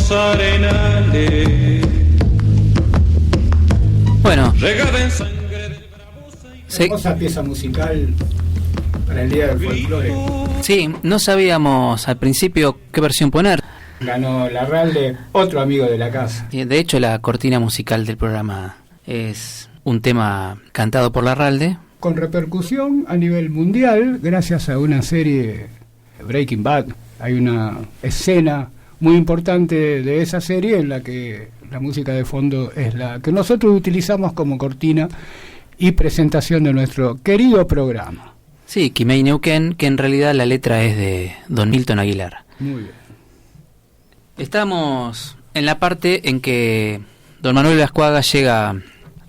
los arenales. Bueno, hermosa pieza musical para el Día del Folclore. sí, no sabíamos al principio qué versión poner. Ganó Larralde, otro amigo de la casa. De hecho, la cortina musical del programa es un tema cantado por Larralde. Con repercusión a nivel mundial, gracias a una serie, Breaking Bad. Hay una escena muy importante de esa serie en la que la música de fondo es la que nosotros utilizamos como cortina y presentación de nuestro querido programa. Sí, Quimei Neuquén, que en realidad la letra es de Don Milton Aguilar. Muy bien. Estamos en la parte en que Don Manuel Lascuaga llega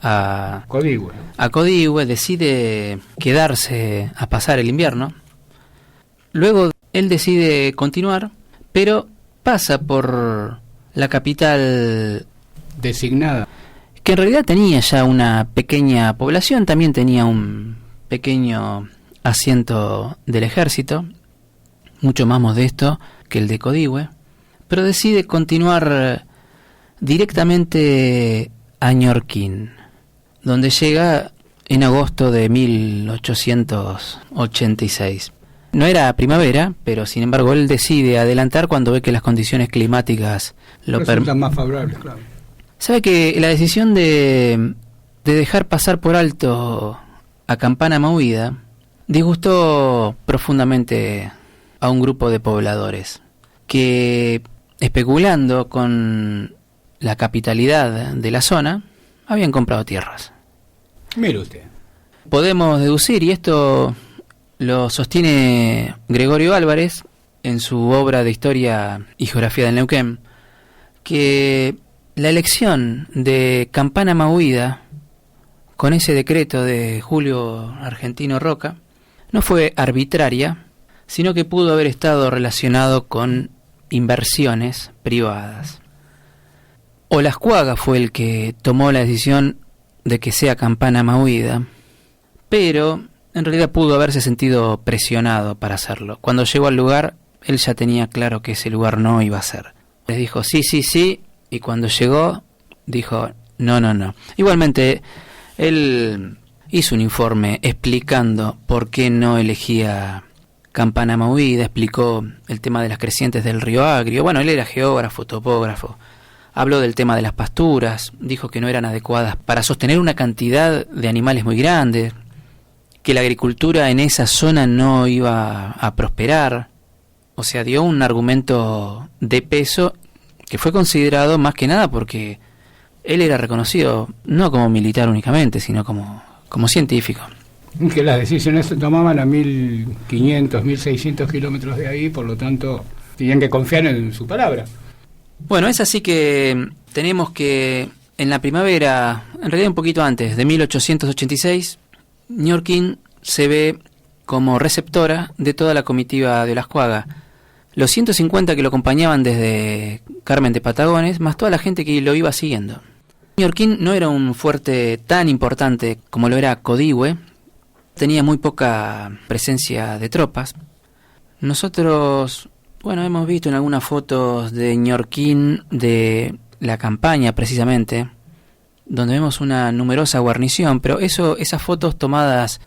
a Codigüe, decide quedarse a pasar el invierno. Luego él decide continuar, pero pasa por la capital designada, que en realidad tenía ya una pequeña población, también tenía un pequeño asiento del ejército, mucho más modesto que el de Codigüe, pero decide continuar directamente a Ñorquín, donde llega en agosto de 1886. No era primavera, pero sin embargo él decide adelantar cuando ve que las condiciones climáticas lo resultan más favorables, claro. Sabe que la decisión de dejar pasar por alto a Campana Movida disgustó profundamente a un grupo de pobladores que, especulando con la capitalidad de la zona, habían comprado tierras. Mire usted. Podemos deducir, y esto lo sostiene Gregorio Álvarez en su obra de Historia y Geografía del Neuquén, que la elección de Campana Mahuida con ese decreto de Julio Argentino Roca no fue arbitraria, sino que pudo haber estado relacionado con inversiones privadas. Olascuaga fue el que tomó la decisión de que sea Campana Mahuida, pero en realidad pudo haberse sentido presionado para hacerlo. Cuando llegó al lugar, él ya tenía claro que ese lugar no iba a ser. Les dijo sí, sí, sí, y cuando llegó, dijo no, no, no. Igualmente, él hizo un informe explicando por qué no elegía Campana Mahuida, explicó el tema de las crecientes del río Agrio. Bueno, él era geógrafo, topógrafo. Habló del tema de las pasturas, dijo que no eran adecuadas para sostener una cantidad de animales muy grandes, que la agricultura en esa zona no iba a prosperar. O sea, dio un argumento de peso que fue considerado más que nada porque él era reconocido no como militar únicamente, sino como científico. Que las decisiones se tomaban a 1.500, 1.600 kilómetros de ahí, por lo tanto, tenían que confiar en su palabra. Bueno, es así que tenemos que en la primavera, en realidad un poquito antes, de 1886, Ñorquín se ve como receptora de toda la comitiva de Olascuaga. Los 150 que lo acompañaban desde Carmen de Patagones, más toda la gente que lo iba siguiendo. Ñorquín no era un fuerte tan importante como lo era Codigüe, tenía muy poca presencia de tropas. Nosotros, bueno, hemos visto en algunas fotos de Ñorquín de la campaña precisamente, donde vemos una numerosa guarnición, pero esas fotos tomadas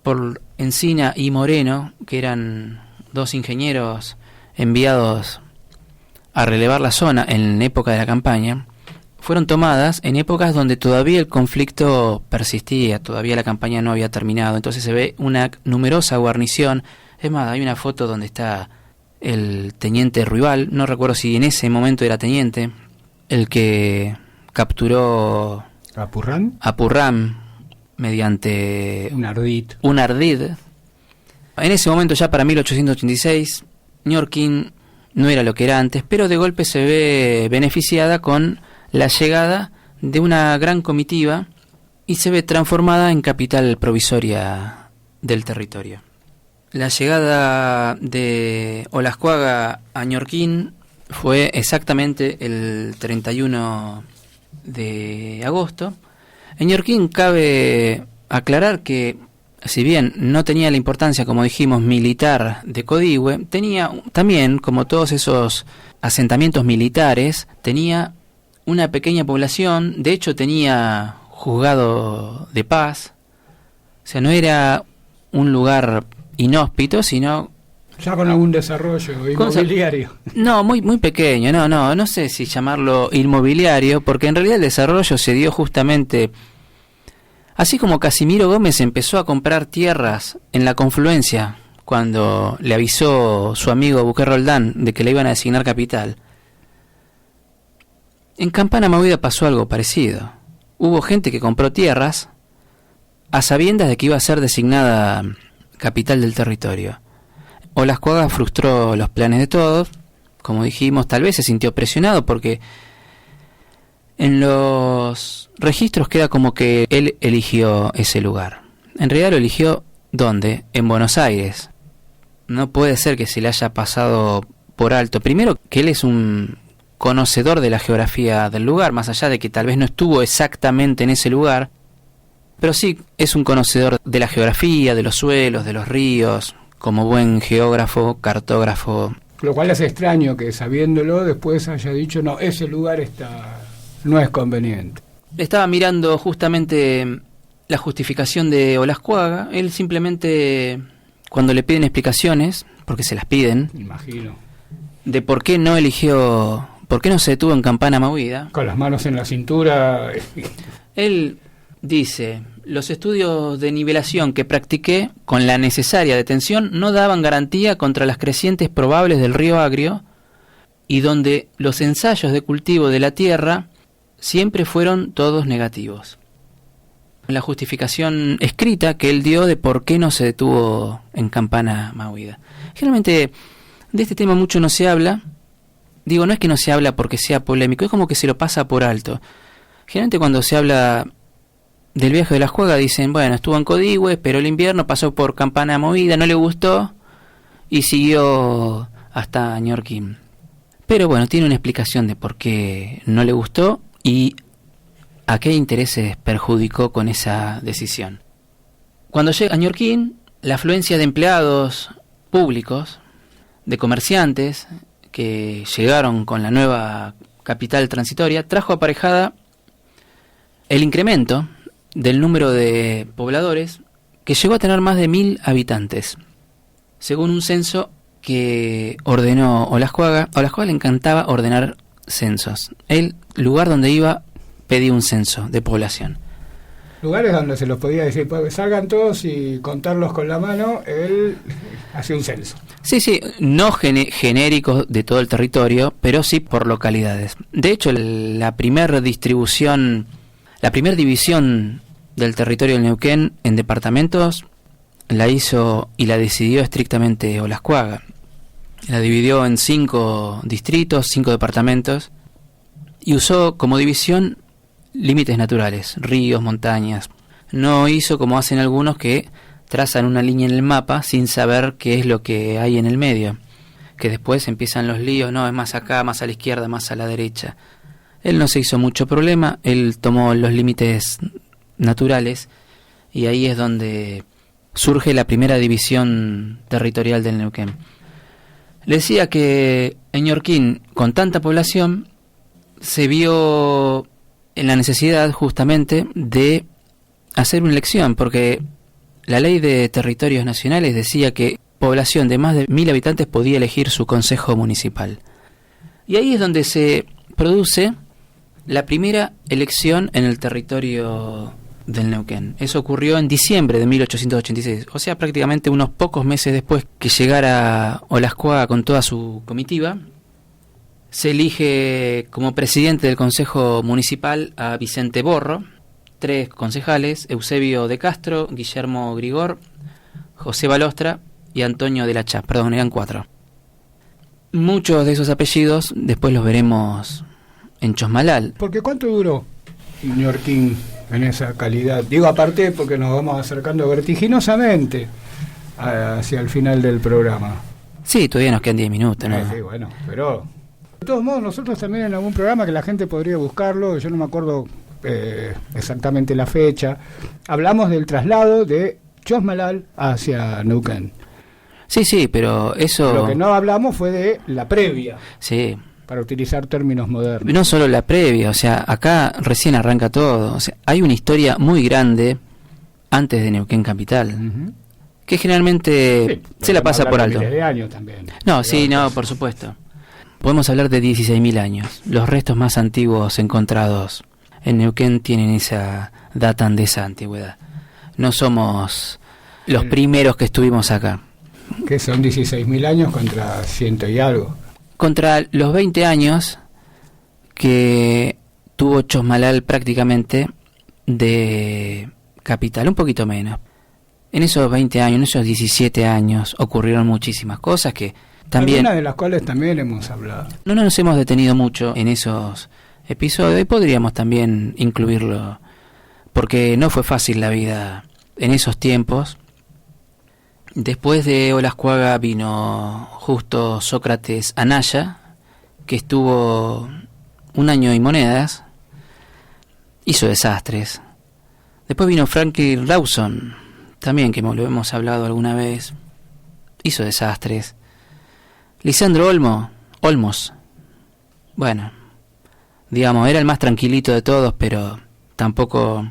por Encina y Moreno, que eran dos ingenieros enviados a relevar la zona en época de la campaña, fueron tomadas en épocas donde todavía el conflicto persistía, todavía la campaña no había terminado, entonces se ve una numerosa guarnición. Es más, hay una foto donde está el teniente Ruibal, no recuerdo si en ese momento era teniente, el que capturó a Purrán mediante un ardid. En ese momento, ya para 1886, Ñorquín no era lo que era antes, pero de golpe se ve beneficiada con la llegada de una gran comitiva y se ve transformada en capital provisoria del territorio. La llegada de Olascuaga a Ñorquín fue exactamente el 31 de agosto. En Ñorquín cabe aclarar que si bien no tenía la importancia, como dijimos, militar de Codigüe, tenía también, como todos esos asentamientos militares, tenía una pequeña población. De hecho tenía juzgado de paz. O sea, no era un lugar inhóspito, sino ya con algún desarrollo inmobiliario. No, muy pequeño, no sé si llamarlo inmobiliario, porque en realidad el desarrollo se dio justamente, así como Casimiro Gómez empezó a comprar tierras en la confluencia, cuando le avisó su amigo Buque Roldán de que le iban a designar capital. En Campana Movida pasó algo parecido. Hubo gente que compró tierras a sabiendas de que iba a ser designada capital del territorio. Olascuaga frustró los planes de todos, como dijimos, tal vez se sintió presionado porque en los registros queda como que él eligió ese lugar. En realidad lo eligió, ¿dónde? En Buenos Aires. No puede ser que se le haya pasado por alto. Primero, que él es un conocedor de la geografía del lugar, más allá de que tal vez no estuvo exactamente en ese lugar, pero sí es un conocedor de la geografía, de los suelos, de los ríos, como buen geógrafo, cartógrafo. Lo cual es extraño que sabiéndolo después haya dicho, no, ese lugar no es conveniente. Estaba mirando justamente la justificación de Olascuaga. Él simplemente, cuando le piden explicaciones, porque se las piden, imagino, de por qué no eligió, por qué no se detuvo en Campana Movida, con las manos en la cintura, él dice: los estudios de nivelación que practiqué con la necesaria detención no daban garantía contra las crecientes probables del río Agrio, y donde los ensayos de cultivo de la tierra siempre fueron todos negativos. La justificación escrita que él dio de por qué no se detuvo en Campana Movida. Generalmente de este tema mucho no se habla. Digo, no es que no se habla porque sea polémico, es como que se lo pasa por alto. Generalmente cuando se habla del viaje de Olascuaga dicen, bueno, estuvo en Codigüe, pero el invierno pasó por Campana Movida, no le gustó y siguió hasta Ñorquín. Pero bueno, tiene una explicación de por qué no le gustó y a qué intereses perjudicó con esa decisión. Cuando llega a Ñorquín, la afluencia de empleados públicos, de comerciantes que llegaron con la nueva capital transitoria, trajo aparejada el incremento del número de pobladores, que llegó a tener más de 1000 habitantes, según un censo que ordenó Olascuaga. A Olascuaga le encantaba ordenar censos. El lugar donde iba pedía un censo de población. Lugares donde se los podía decir, pues, salgan todos y contarlos con la mano, él hacía un censo. Sí, no genéricos de todo el territorio, pero sí por localidades. De hecho, la primera división del territorio del Neuquén en departamentos la hizo y la decidió estrictamente Olascuaga. La dividió en 5 distritos, 5 departamentos, y usó como división límites naturales, ríos, montañas. No hizo como hacen algunos que trazan una línea en el mapa sin saber qué es lo que hay en el medio, que después empiezan los líos, no, es más acá, más a la izquierda, más a la derecha. Él no se hizo mucho problema, él tomó los límites naturales y ahí es donde surge la primera división territorial del Neuquén. Le decía que en Ñorquín, con tanta población, se vio en la necesidad justamente de hacer una elección, porque la ley de territorios nacionales decía que población de más de 1000 habitantes podía elegir su consejo municipal. Y ahí es donde se produce la primera elección en el territorio del Neuquén. Eso ocurrió en diciembre de 1886, o sea, prácticamente unos pocos meses después que llegara Olascuaga con toda su comitiva. Se elige como presidente del Consejo Municipal a Vicente Borro, 3 concejales, Eusebio de Castro, Guillermo Grigor, José Balostra y Antonio de la Chá, perdón, eran 4. Muchos de esos apellidos después los veremos en Chosmalal. Porque ¿cuánto duró Ñorquín en esa calidad? Digo, aparte porque nos vamos acercando vertiginosamente hacia el final del programa. Sí, todavía nos quedan 10 minutos, ¿no? Sí, bueno, pero de todos modos nosotros también en algún programa que la gente podría buscarlo, yo no me acuerdo exactamente la fecha, hablamos del traslado de Chosmalal hacia Neuquén. Sí, pero eso... Lo que no hablamos fue de la previa, Sí, para utilizar términos modernos. no solo la previa, o sea, acá recién arranca todo. O sea, hay una historia muy grande antes de Neuquén Capital, Ujú. que generalmente Sí, se la pasa por alto. miles de años también. No, sí, no, por supuesto. Podemos hablar de 16.000 años. Los restos más antiguos encontrados en Neuquén tienen datan de esa antigüedad. No somos los primeros que estuvimos acá. Que son 16.000 años contra 100 y algo. Contra los 20 años que tuvo Chosmalal prácticamente de capital, un poquito menos. En esos 20 años, en esos 17 años, ocurrieron muchísimas cosas que también... Algunas de las cuales también hemos hablado. No nos hemos detenido mucho en esos episodios y podríamos también incluirlo, porque no fue fácil la vida en esos tiempos. Después de Olascuaga vino justo Sócrates Anaya, que estuvo 1 año y monedas, hizo desastres. Después vino Franklin Rawson, también que lo hemos hablado alguna vez, hizo desastres. Lisandro Olmos, bueno, digamos, era el más tranquilito de todos, pero tampoco.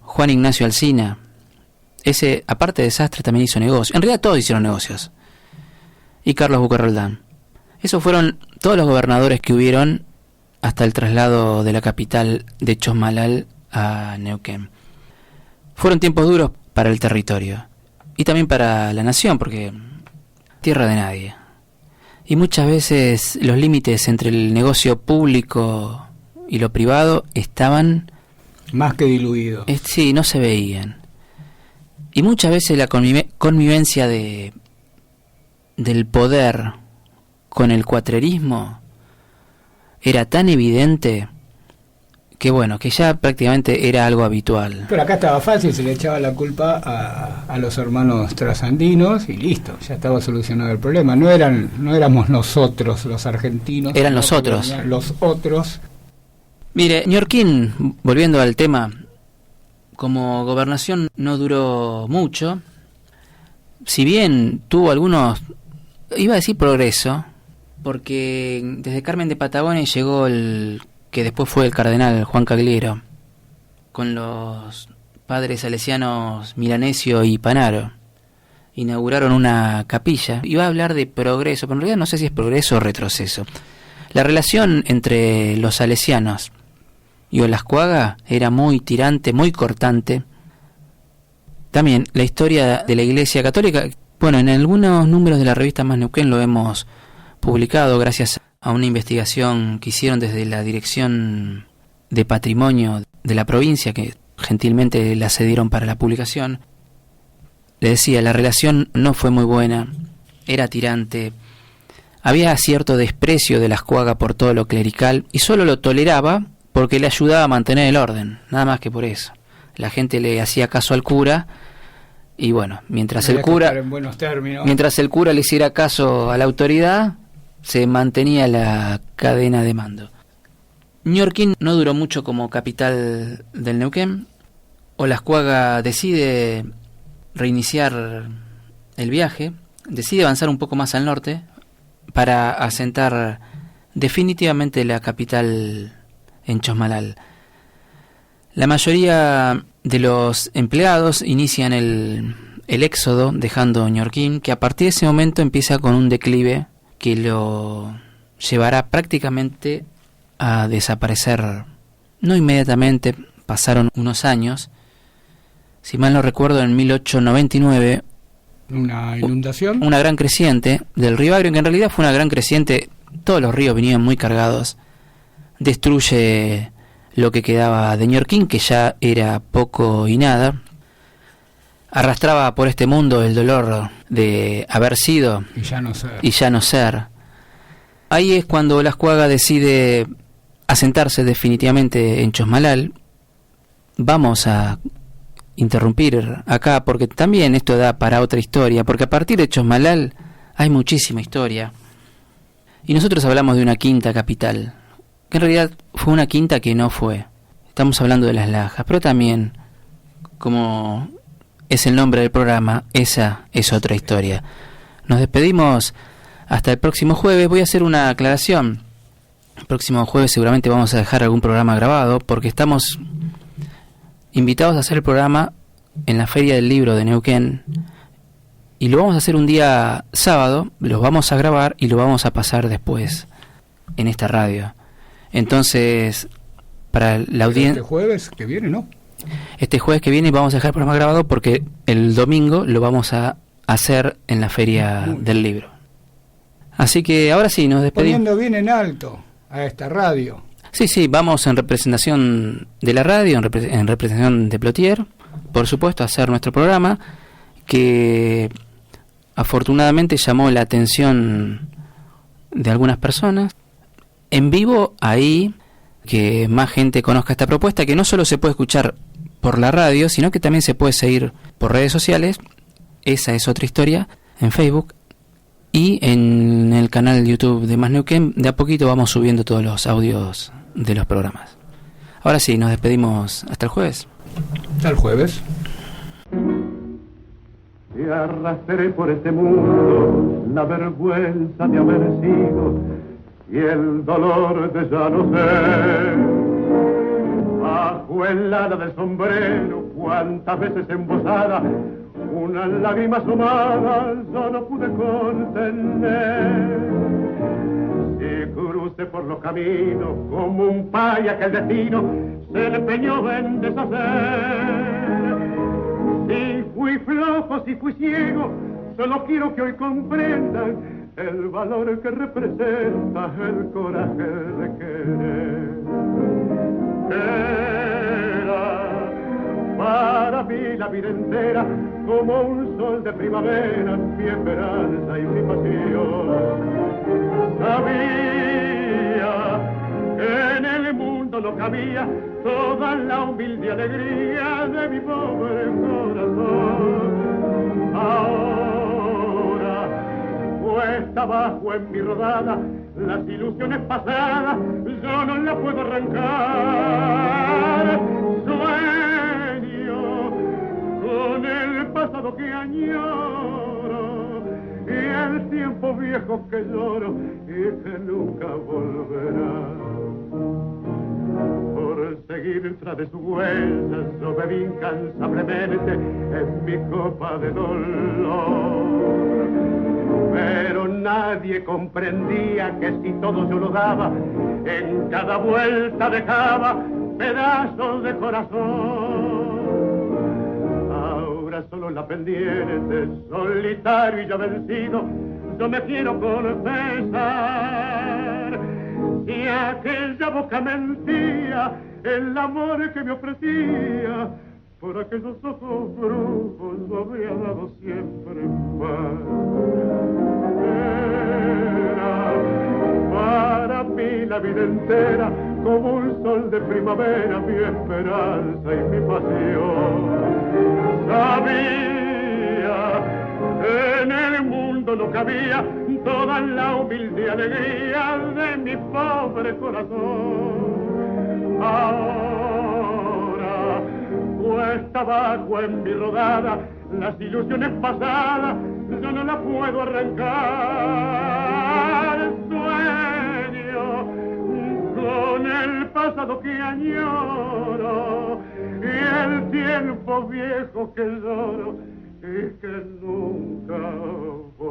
Juan Ignacio Alsina, ese, aparte de desastre, también hizo negocios. En realidad todos hicieron negocios. Y Carlos Buque Roldán. Esos fueron todos los gobernadores que hubieron hasta el traslado de la capital de Chosmalal a Neuquén. Fueron tiempos duros para el territorio y también para la nación, porque tierra de nadie. Y muchas veces los límites entre el negocio público y lo privado estaban... Más que diluido. Sí, no se veían. Y muchas veces la convivencia del poder con el cuatrerismo era tan evidente que bueno, que ya prácticamente era algo habitual. Pero acá estaba fácil, se le echaba la culpa a los hermanos trasandinos y listo, ya estaba solucionado el problema. No éramos nosotros los argentinos. Eran los sino otros. que venían los otros. Mire, Ñorquín, volviendo al tema, como gobernación no duró mucho, si bien tuvo algunos, iba a decir progreso, porque desde Carmen de Patagones llegó el que después fue el cardenal Juan Cagliero, con los padres salesianos Milanesio y Panaro. Inauguraron una capilla. Iba a hablar de progreso, pero en realidad no sé si es progreso o retroceso. La relación entre los salesianos y Olascuaga era muy tirante, muy cortante. También la historia de la Iglesia Católica, bueno, en algunos números de la revista Más Neuquén lo hemos publicado gracias a una investigación que hicieron desde la Dirección de Patrimonio de la provincia, que gentilmente la cedieron para la publicación. Le decía, la relación no fue muy buena, era tirante, había cierto desprecio de Olascuaga por todo lo clerical y solo lo toleraba porque le ayudaba a mantener el orden, nada más que por eso. La gente le hacía caso al cura y bueno, mientras el cura le hiciera caso a la autoridad, se mantenía la cadena de mando. Ñorquín no duró mucho como capital del Neuquén. Olascuaga decide reiniciar el viaje, decide avanzar un poco más al norte para asentar definitivamente la capital en Chosmalal. La mayoría de los empleados inician el éxodo dejando Ñorquín, que a partir de ese momento empieza con un declive que lo llevará prácticamente a desaparecer. No inmediatamente, pasaron unos años. Si mal no recuerdo, en 1899... Una inundación. Una gran creciente del río Agrio, que en realidad fue una gran creciente. Todos los ríos venían muy cargados. Destruye lo que quedaba de Ñorquín, que ya era poco y nada. Arrastraba por este mundo el dolor de haber sido y ya no ser. Ahí es cuando Olascuaga decide asentarse definitivamente en Chosmalal. Vamos a interrumpir acá porque también esto da para otra historia, porque a partir de Chosmalal hay muchísima historia. Y nosotros hablamos de una quinta capital, que en realidad fue una quinta que no fue. Estamos hablando de Las Lajas, pero también, como es el nombre del programa, esa es otra historia. Nos despedimos hasta el próximo jueves. Voy a hacer una aclaración. El próximo jueves seguramente vamos a dejar algún programa grabado porque estamos invitados a hacer el programa en la Feria del Libro de Neuquén y lo vamos a hacer un día sábado, lo vamos a grabar y lo vamos a pasar después en esta radio. Entonces, para la audiencia... Este jueves que viene, ¿no? Este jueves que viene vamos a dejar el programa grabado porque el domingo lo vamos a hacer en la Feria del Libro. Así que ahora sí, nos despedimos. Poniendo bien en alto a esta radio. Sí, vamos en representación de la radio, en representación de Plotier, por supuesto, a hacer nuestro programa, que afortunadamente llamó la atención de algunas personas. En vivo, ahí, que más gente conozca esta propuesta, que no solo se puede escuchar por la radio, sino que también se puede seguir por redes sociales. Esa es otra historia, en Facebook. Y en el canal de YouTube de Más Neuquén, de a poquito vamos subiendo todos los audios de los programas. Ahora sí, nos despedimos hasta el jueves. Hasta el jueves. Te arrastré por este mundo la vergüenza de haber sido y el dolor de ya no ser. Bajo el ala del sombrero, cuántas veces embosada, una lágrima asomada yo no pude contener. Si crucé por los caminos como un paya que el destino se le empeñó en deshacer. Si fui flojo, si fui ciego, solo quiero que hoy comprendan el valor que representa el coraje de querer. Era para mí la vida entera como un sol de primavera, mi esperanza y mi pasión. Sabía que en el mundo no cabía toda la humilde alegría de mi pobre corazón. Ahora, cuesta abajo en mi rodada, las ilusiones pasadas yo no las puedo arrancar. Sueño con el pasado que añoro y el tiempo viejo que lloro y que nunca volverá. Por seguir tras de su huella yo bebí incansablemente en mi copa de dolor. Pero nadie comprendía que si todo yo lo daba, en cada vuelta dejaba pedazos de corazón. Ahora solo la pendiente, solitario y ya vencido, yo me quiero confesar. Si aquella boca mentía, el amor que me ofrecía, por aquellos ojos brujos yo habría dado siempre paz. Era para mí la vida entera como un sol de primavera, mi esperanza y mi pasión. Sabía que en el mundo no cabía toda la humilde alegría de mi pobre corazón. Ahora cuesta abajo en mi rodada, las ilusiones pasadas yo no las puedo arrancar. Sueño con el pasado que añoro y el tiempo viejo que lloro y que nunca volverá.